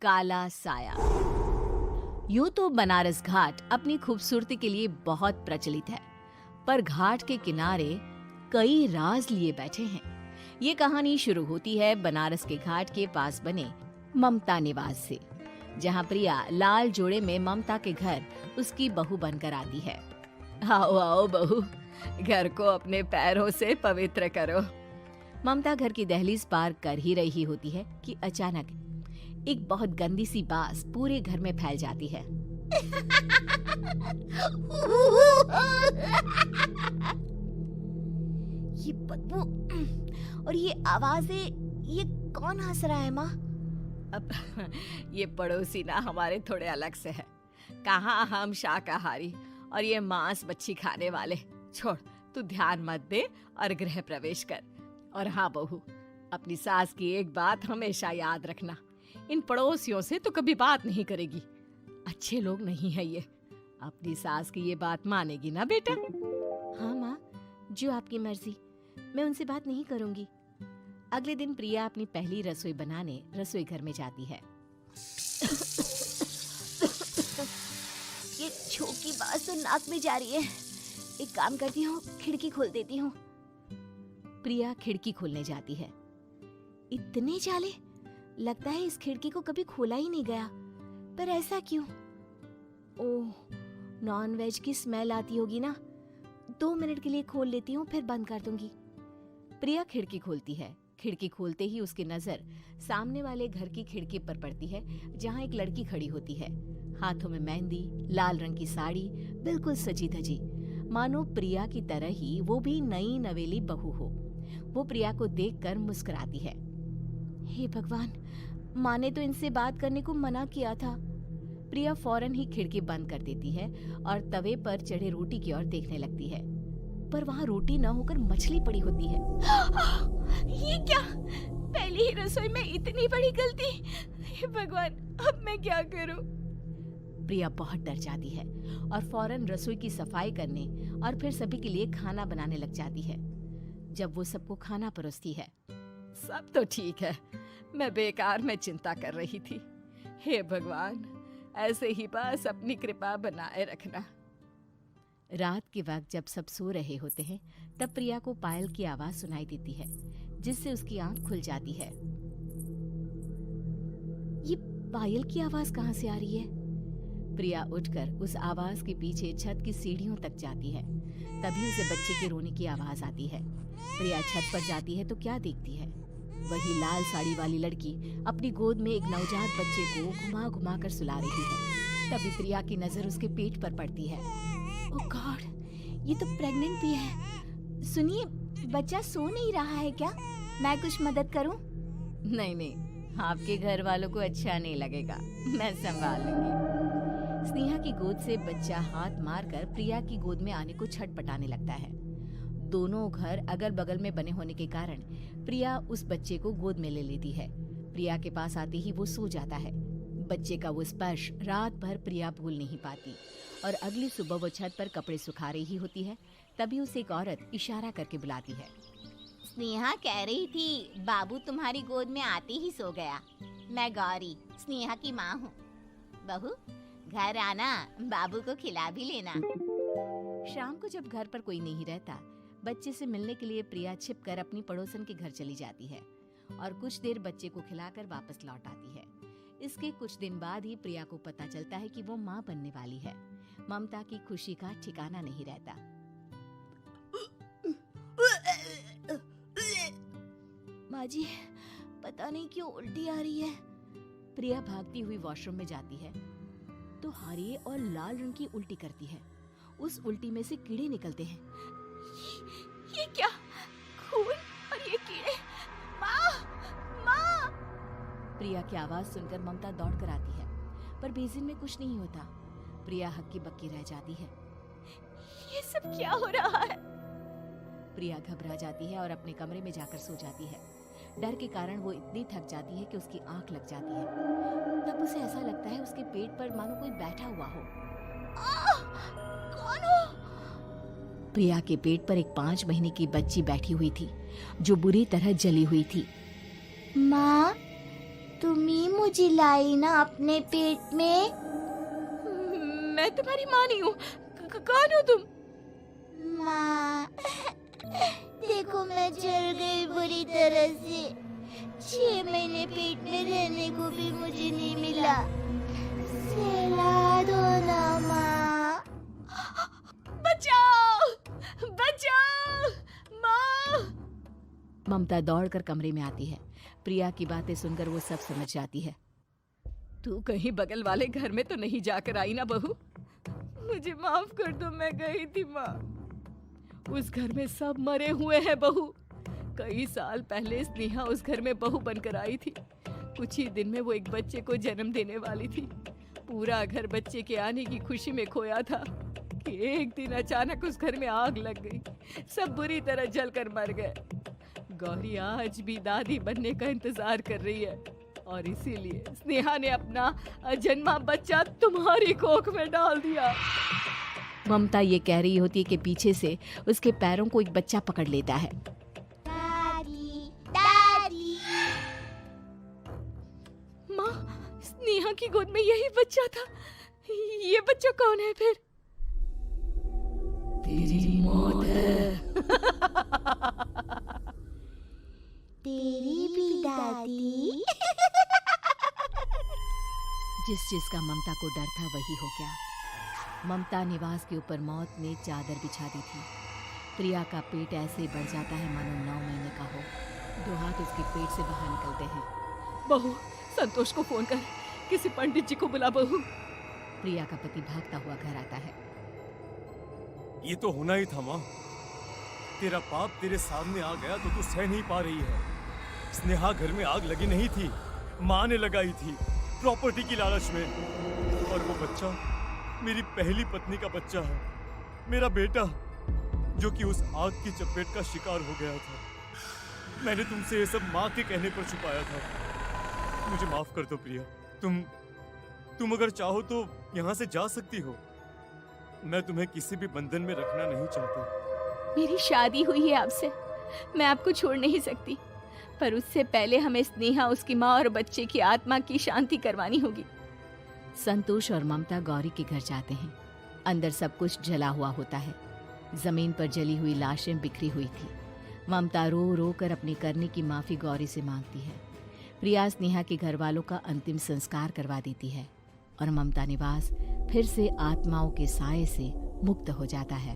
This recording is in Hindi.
काला साया। यूं तो बनारस घाट अपनी खूबसूरती के लिए बहुत प्रचलित है, पर घाट के किनारे कई राज लिए बैठे हैं। ये कहानी शुरू होती है बनारस के घाट के पास बने ममता निवास से, जहाँ प्रिया लाल जोड़े में ममता के घर उसकी बहू बनकर आती है। आओ आओ बहू, घर को अपने पैरों से पवित्र करो। ममता घर की दहलीज पार कर ही रही होती है कि अचानक एक बहुत गंदी सी बास पूरे घर में फैल जाती है। ये बदबू और ये आवाजें, ये कौन हंस रहा है माँ? अब ये पड़ोसी ना हमारे थोड़े अलग से है। कहाँ हम शाकाहारी और ये मांस मच्छी खाने वाले। छोड़, तू ध्यान मत दे और गृह प्रवेश कर। और हाँ बहू, अपनी सास की एक बात हमेशा याद रखना, इन पड़ोसियों से तो कभी बात नहीं करेगी। अच्छे लोग नहीं है ये। अपनी सास की ये बात मानेगी ना बेटा? हाँ माँ, जो आपकी मर्जी, मैं उनसे बात नहीं करूंगी। अगले दिन प्रिया अपनी पहली रसोई बनाने रसोई घर में जाती है। ये छोटी बात तो नाक में जा रही है। एक काम करती हूँ, खिड़की खोल देती हूँ। प्रिया खिड़की खोलने जाती है। इतने जाले, लगता है इस खिड़की को कभी खोला ही नहीं गया। पर ऐसा क्यों? ओह, नॉन वेज की स्मेल आती होगी ना। 2 मिनट के लिए खोल लेती हूँ, फिर बंद कर दूंगी। प्रिया खिड़की खोलती है। खिड़की खोलते ही उसकी नजर सामने वाले घर की खिड़की पर पड़ती है, जहाँ एक लड़की खड़ी होती है। हाथों में मेहंदी, लाल रंग की साड़ी, बिल्कुल सजी धजी, मानो प्रिया की तरह ही वो भी नई नवेली बहू हो। वो प्रिया को देखकर मुस्कुराती है। हे भगवान, माँ ने तो इनसे बात करने को मना किया था। प्रिया फौरन ही खिड़की बंद कर देती है और तवे पर चढ़े रोटी की ओर देखने लगती है, पर वहाँ रोटी न होकर मछली पड़ी होती है। ये क्या? पहली ही रसोई में इतनी बड़ी गलती! हे भगवान, अब मैं क्या करूं? प्रिया बहुत डर जाती है और फौरन रसोई की सफाई करने और फिर सभी के लिए खाना बनाने लग जाती है। जब वो सबको खाना परोसती है, सब तो ठीक है, मैं बेकार में चिंता कर रही थी। हे भगवान, ऐसे ही बस अपनी कृपा बनाए रखना। रात के वक्त जब सब सो रहे होते हैं, तब प्रिया को पायल की आवाज सुनाई देती है, जिससे उसकी आंख खुल जाती है। ये पायल की आवाज कहाँ से आ रही है? प्रिया उठकर उस आवाज के पीछे छत की सीढ़ियों तक जाती है। तभी उसे बच्चे के रोने की आवाज आती है। प्रिया छत पर जाती है तो क्या देखती है? वही लाल साड़ी वाली लड़की अपनी गोद में एक नवजात बच्चे को घुमा घुमा कर सुला रही है। तभी प्रिया की नजर उसके पेट पर पड़ती है। ओह गॉड, ये तो प्रेग्नेंट भी है। सुनिए, बच्चा सो नहीं रहा है क्या? मैं कुछ मदद करूं? नहीं नहीं, आपके घर वालों को अच्छा नहीं लगेगा, मैं संभाल लूंगी। स्नेहा की गोद से बच्चा हाथ मारकर प्रिया की गोद में आने को छटपटाने लगता है। दोनों घर अगल बगल में बने होने के कारण प्रिया उस बच्चे को गोद में ले लेती है। प्रिया के पास आते ही वो सो जाता है। बच्चे का वो स्पर्श रात भर प्रिया भूल नहीं पाती और अगली सुबह वो छत पर कपड़े सुखा रही होती है। तभी उसे एक औरत इशारा करके बुलाती है। स्नेहा कह रही थी बाबू तुम्हारी गोद में आते ही सो गया। मैं गौरी, स्नेहा की माँ हूँ। बहू, घर आना, बाबू को खिला भी लेना। शाम को जब घर पर कोई नहीं रहता, बच्चे से मिलने के लिए प्रिया छिपकर अपनी पड़ोसन के घर चली जाती है और कुछ देर बच्चे को खिलाकर वापस लौट आती है। इसके कुछ दिन बाद ही प्रिया को पता चलता है कि वो माँ बनने वाली है। ममता की खुशी का ठिकाना नहीं रहता। माँ जी, पता नहीं क्यों उल्टी आ रही है। प्रिया भागती हुई वॉशरूम में जाती है तो हरे और लाल रंग की उल्टी करती है। उस उल्टी में से कीड़े निकलते हैं। ये क्या? खून और ये कीड़े! माँ! माँ! प्रिया की आवाज सुनकर ममता दौड़ कर आती है, पर बेसिन में कुछ नहीं होता। प्रिया हक्की बक्की रह जाती है। ये सब क्या हो रहा है? प्रिया घबरा जाती है और अपने कमरे में जाकर सो जाती है। डर के कारण वो इतनी थक जाती है कि उसकी आंख लग जाती है। तब उसे ऐसा लगता है उसके पेट पर मानो कोई बैठा हुआ हो। कौन हो? प्रिया के पेट पर एक 5 महीने की बच्ची बैठी हुई थी, जो बुरी तरह जली हुई थी। माँ, तुम ही मुझे लाई ना अपने पेट में। मैं तुम्हारी माँ नहीं हूँ। कौन हो तुम? माँ, देखो मैं जल गई बुरी तरह से। 6 महीने पेट में रहने को भी मुझे नहीं मिला। सहला दो ना माँ। बचाओ, बचाओ, माँ। ममता दौड़कर कमरे में आती है। प्रिया की बातें सुनकर वो सब समझ जाती है। तू कहीं बगल वाले घर में तो नहीं जाकर आई ना बहू? मुझे माफ कर दो, मैं गई थी माँ। उस घर में सब मरे हुए हैं बहू। कई साल पहले स्नेहा उस घर में बहू बनकर आई थी। कुछ ही दिन में वो एक बच्चे को जन्म देने वाली थी। पूरा घर बच्चे के आने की खुशी में खोया था कि एक दिन अचानक उस घर में आग लग गई। सब बुरी तरह जलकर मर गए। गौरी आज भी दादी बनने का इंतजार कर रही है और इसीलिए स्नेहा ने अपना अजन्मा बच्चा तुम्हारी कोख में डाल दिया। ममता ये कह रही होती है कि पीछे से उसके पैरों को एक बच्चा पकड़ लेता है। दादी, दादी। माँ, स्नेहा की गोद में यही बच्चा था। ये बच्चा कौन है फिर? तेरी मौत है। तेरी भी दादी। जिस चीज का ममता को डर था वही हो गया। ममता निवास के ऊपर मौत ने चादर बिछा दी थी। प्रिया का पेट ऐसे बढ़ जाता है मानो 9 महीने का हो। 2 हाथ उसके पेट से बाहर निकलते हैं। बहू, संतोष को फोन कर, किसी पंडित जी को बुला बहू। प्रिया का पति भागता हुआ घर आता है। ये तो होना ही था माँ। तेरा पाप तेरे सामने आ गया तो तू सह नहीं पा रही है। स्नेहा घर में आग लगी नहीं थी, माँ ने लगाई थी प्रॉपर्टी की लालच में। और वो बच्चा मेरी पहली पत्नी का बच्चा है, मेरा बेटा, जो कि उस आग की चपेट का शिकार हो गया था। मैंने तुमसे ये सब माँ के कहने पर छुपाया था। मुझे माफ कर दो प्रिया। तुम अगर चाहो तो यहाँ से जा सकती हो। मैं तुम्हें किसी भी बंधन में रखना नहीं चाहता। मेरी शादी हुई है आपसे, मैं आपको छोड़ नहीं सकती, पर उससे पहले हमें स्नेहा, उसकी माँ और बच्चे की आत्मा की शांति करवानी होगी। संतोष और ममता गौरी के घर जाते हैं। अंदर सब कुछ जला हुआ होता है। जमीन पर जली हुई लाशें बिखरी हुई थी। ममता रो रो कर अपनी करने की माफी गौरी से मांगती है। प्रिया स्नेहा के घर वालों का अंतिम संस्कार करवा देती है और ममता निवास फिर से आत्माओं के साए से मुक्त हो जाता है।